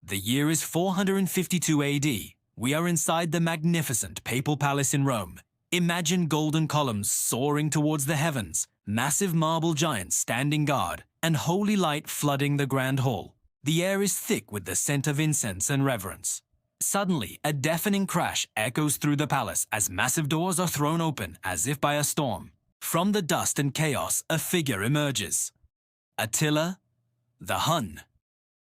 The year is 452 AD. We are inside the magnificent papal palace in Rome. Imagine golden columns soaring towards the heavens, massive marble giants standing guard, and holy light flooding the grand hall. The air is thick with the scent of incense and reverence. Suddenly, a deafening crash echoes through the palace as massive doors are thrown open as if by a storm. From the dust and chaos, a figure emerges. Attila, the Hun.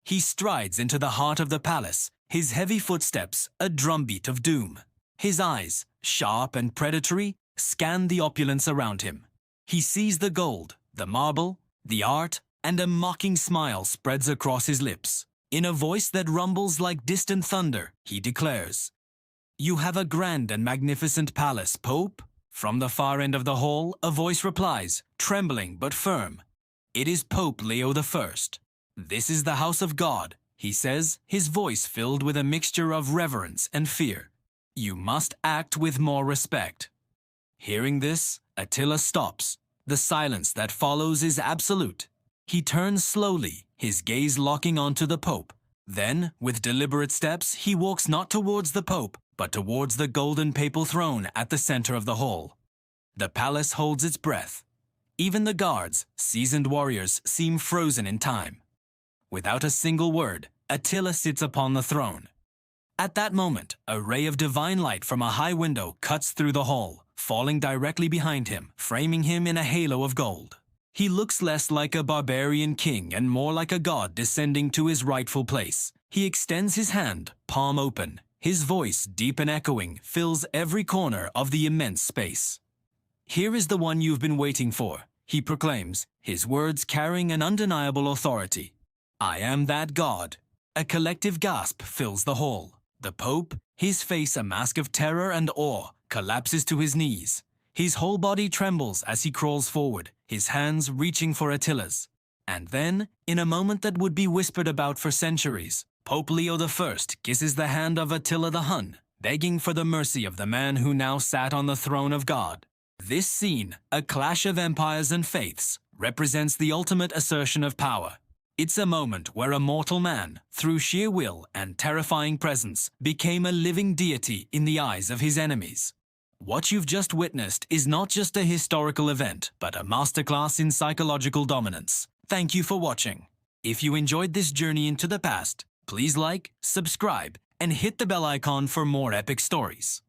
He strides into the heart of the palace, his heavy footsteps a drumbeat of doom. His eyes, sharp and predatory, scan the opulence around him. He sees the gold, the marble, the art, and a mocking smile spreads across his lips. In a voice that rumbles like distant thunder, he declares, "You have a grand and magnificent palace, Pope." From the far end of the hall, a voice replies, trembling but firm, "It is Pope Leo I. This is the house of God," he says, his voice filled with a mixture of reverence and fear. "You must act with more respect." Hearing this, Attila stops. The silence that follows is absolute. He turns slowly, his gaze locking onto the Pope. Then, with deliberate steps, he walks not towards the Pope, but towards the golden papal throne at the center of the hall. The palace holds its breath. Even the guards, seasoned warriors, seem frozen in time. Without a single word, Attila sits upon the throne. At that moment, a ray of divine light from a high window cuts through the hall, falling directly behind him, framing him in a halo of gold. He looks less like a barbarian king and more like a god descending to his rightful place. He extends his hand, palm open. His voice, deep and echoing, fills every corner of the immense space. "Here is the one you've been waiting for," he proclaims, his words carrying an undeniable authority. "I am that god." A collective gasp fills the hall. The Pope, his face a mask of terror and awe, collapses to his knees. His whole body trembles as he crawls forward, his hands reaching for Attila's. And then, in a moment that would be whispered about for centuries, Pope Leo I kisses the hand of Attila the Hun, begging for the mercy of the man who now sat on the throne of God. This scene, a clash of empires and faiths, represents the ultimate assertion of power. It's a moment where a mortal man, through sheer will and terrifying presence, became a living deity in the eyes of his enemies. What you've just witnessed is not just a historical event, but a masterclass in psychological dominance. Thank you for watching. If you enjoyed this journey into the past, please like, subscribe, and hit the bell icon for more epic stories.